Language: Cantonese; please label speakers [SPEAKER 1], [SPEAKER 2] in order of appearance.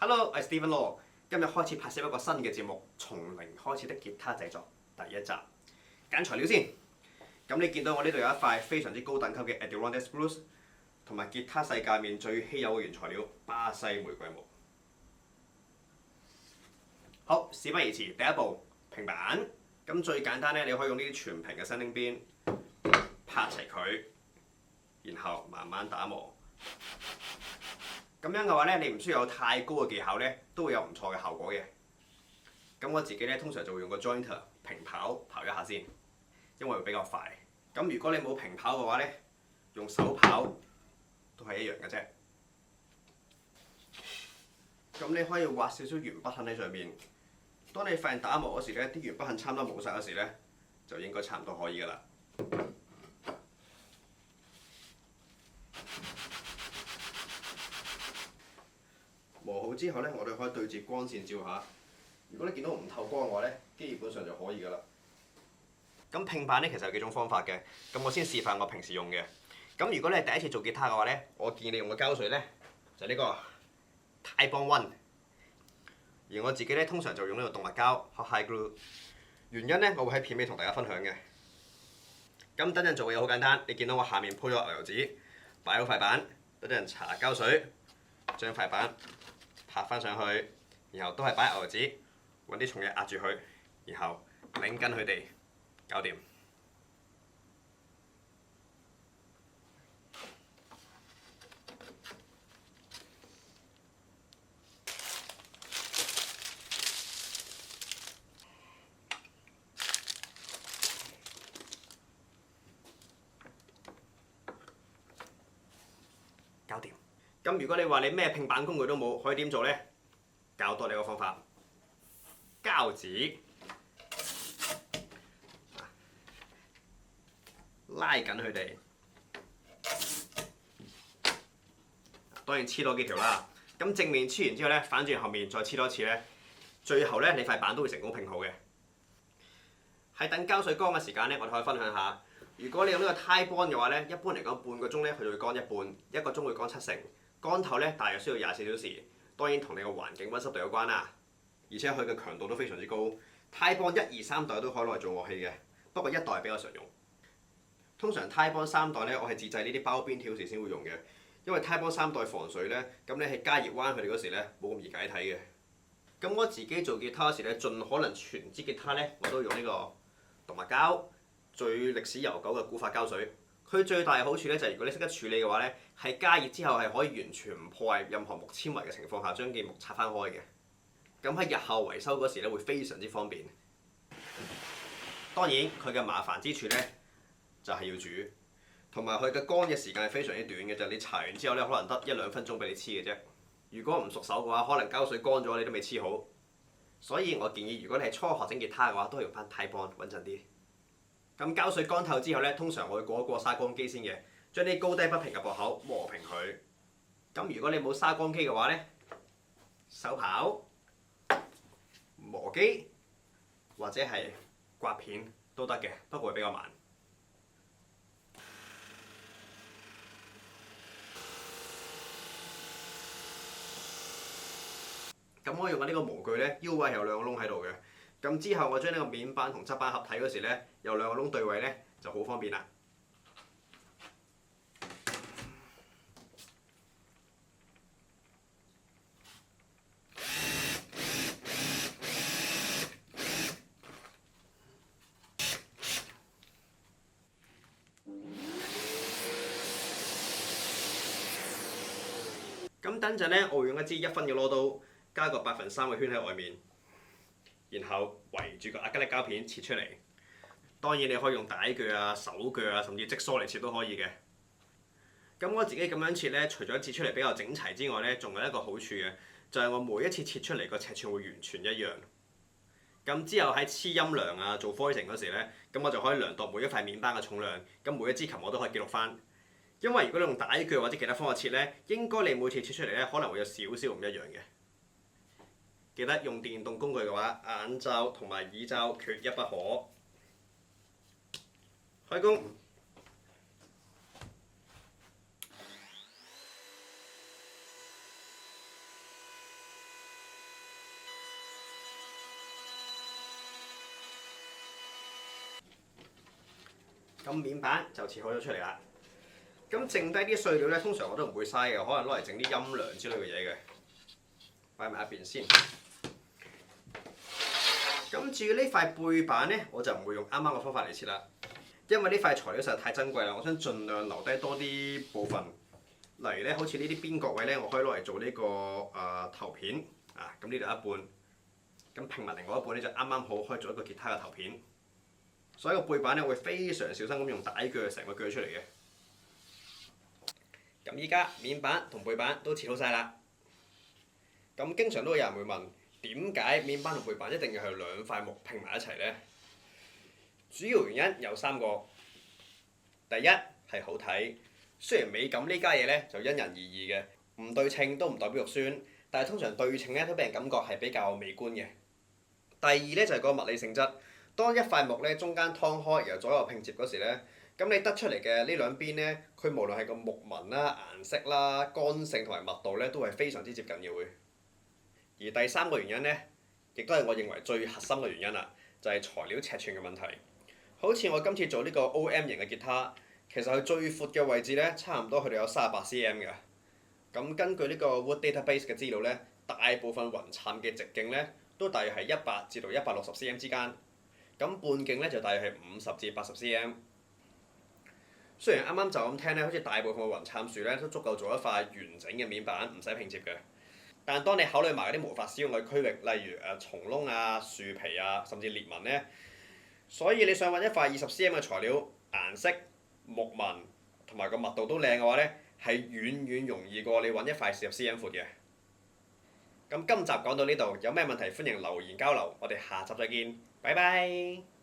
[SPEAKER 1] Hello，我係 Stephen Law，今日開始拍攝一個新嘅節目，從零開始的吉他製作第一集。揀材料先，咁你見到我呢度有一塊非常之高等級嘅 Adirondack Spruce， 同埋吉他世界面最稀有嘅原材料巴西玫瑰木。好，事不宜遲，第一步平板。咁最簡單咧，你可以用呢啲全平嘅新丁邊拍齊佢，然後慢慢打磨。咁樣嘅話咧，你唔需要有太高嘅技巧咧，都會有唔錯嘅效果嘅。咁我自己咧通常就會用個 jointer 平刨一下先，因為會比較快。咁如果你冇平刨嘅話咧，用手刨都係一樣嘅啫。咁你可以畫少少鉛筆痕喺上面。當你發現打磨嗰時咧，啲鉛筆痕差唔多冇晒嗰時咧，就應該差唔多可以㗎啦。磨好之後咧，我哋可以對住光線照下。如果你見到唔透光嘅話咧，基本上就可以㗎啦。咁拼板咧其實有幾種方法嘅，咁我先示範我平時用嘅。咁如果你係第一次做吉他嘅話咧，我建議你用嘅膠水咧就係呢個 Titebond One， 而我自己咧通常就用呢個動物膠 Hot High Glue。原因咧，我會喺片尾同大家分享嘅。咁等陣做嘅嘢好簡單，你見到我下面鋪咗牛油紙，擺好塊板，等陣搽膠水，將塊板拍翻上去，然後都係擺牛油紙，揾啲重嘢壓住佢，然後擰緊佢哋，搞掂。搞掂。咁如果你話你咩拼板工具都冇，可以點做呢？教多你個方法，膠紙拉緊佢哋，當然黐多幾條啦。咁正面黐完之後咧，反轉後面再黐多次咧，最後咧你塊板都會成功拼好嘅。喺等膠水乾嘅時間咧，我哋可以分享下。如果你用呢個 Titebond 嘅話咧，一般嚟講半個鐘咧佢就會乾一半，一個鐘會乾70%。乾透咧大約需要24小時。當然同你個環境溫濕度有關啦，而且佢嘅強度都非常之高。Titebond 1、2、3代都可以攞嚟做樂器嘅，不過1代比較常用。通常 Titebond 3代咧，我係自製呢啲包邊條時先會用嘅，因為 Titebond 3代防水咧，咁你喺加熱彎佢哋嗰時咧冇咁易解體嘅。咁我自己做吉他嗰時咧，盡可能全支吉他咧我都用呢個動物膠，最歷史悠久嘅古法膠水。佢最大嘅好處咧就係如果你識得處理嘅話咧，係加熱之後係可以完全唔破壞任何木纖維嘅情況下，將件木拆翻開嘅。咁喺日後維修嗰時咧會非常之方便。當然佢嘅麻煩之處咧就係要煮，同埋佢嘅乾嘅時間係非常之短嘅，就係你搽完之後咧可能得1-2分鐘俾你黐嘅啫。如果唔熟手嘅話，可能膠水乾咗你都未黐好。所以我建議如果你係初學整吉他嘅話，都係用翻 Titebond 穩陣啲。咁膠水乾透之後咧，通常我會過一過砂乾機先嘅，將啲高低不平嘅駁口磨平佢。咁如果你冇砂乾機嘅話咧，手刨、磨機或者係刮片都得嘅，不過會比較慢。咁我用緊呢個模具咧，腰位有2個窿喺度嘅。咁之後我將呢個面板同側板合體嗰時咧，有2個窿對位咧，就好方便啦。咁等陣咧，我會用一支1分嘅螺刀，加個3/8嘅圈喺外面，然後圍住個亞克力膠片切出嚟。當然你可以用帶鋸啊、手鋸啊，甚至即梳嚟切都可以嘅。咁我自己咁樣切咧，除咗切出嚟比較整齊之外咧，仲有一個好處嘅，就係我每一次切出嚟個尺寸會完全一樣。咁之後喺黐音量啊、做 voicing 嗰時咧，咁我就可以量度每一塊面板嘅重量，咁每一支琴我都可以記錄翻。因為如果你用帶鋸或者其他方法切咧，應該你每次切出嚟咧可能會有少少唔一樣嘅。記得用電動工具嘅話，眼罩同埋耳罩缺一不可。開工。咁面板就切好咗出嚟啦。咁剩低啲碎料咧，通常我都唔會嘥嘅，可能攞嚟整啲陰涼之類嘅嘢嘅，擺埋一邊先。咁至於呢塊背板咧，我就唔會用啱啱嘅方法嚟切啦，因為呢塊材料實在太珍貴啦，我想盡量留低多啲部分。例如咧，好似呢啲邊角位咧，我可以攞嚟做呢個頭片啊。咁呢度一半，咁拼埋另外一半咧就啱啱好可以做一個吉他嘅頭片。所以個背板咧會非常小心咁用帶鋸成個鋸出嚟嘅。咁依家面板同背板都切好晒啦。咁經常都會有人會問，點解面板同背板一定要係兩塊木拼埋一齊呢？主要原因有3個。第一係好睇。雖然美感呢家嘢咧就因人而異嘅，唔對稱都唔代表肉酸，但係通常對稱咧都俾人感覺係比較美觀嘅。第二咧就係個物理性質，當一塊木咧中間劏開，然後左右拼接嗰時咧，咁你得出嚟嘅呢兩邊咧，佢無論係個木紋啦、顏色啦、乾性同埋密度咧，都係非常之接近嘅會。而第3個原因咧，亦都係我認為最核心嘅原因啦，就係材料尺寸嘅問題。好似我今次做呢個 OM 型嘅吉他。其實佢最闊嘅位置咧，差唔多佢哋有38 cm 嘅。咁根據呢個 Wood Database 嘅資料咧，大部分雲杉嘅直徑咧都大約係100至到160 cm 之間。咁半徑咧就大約係50至80 cm。雖然啱啱就咁聽咧，好似大部分嘅雲杉樹咧都足夠做一塊完整嘅面板，唔使拼接嘅。但係當你考慮埋嗰啲無法使用嘅區域，例如蟲窿啊、樹皮啊，甚至裂紋咧，所以你想揾一塊20 cm 嘅材料，顏色、木紋同埋個密度都靚嘅話咧，係遠遠容易過你揾一塊40 cm 闊嘅。咁今集講到呢度，有咩問題歡迎留言交流，我哋下集再見，拜拜。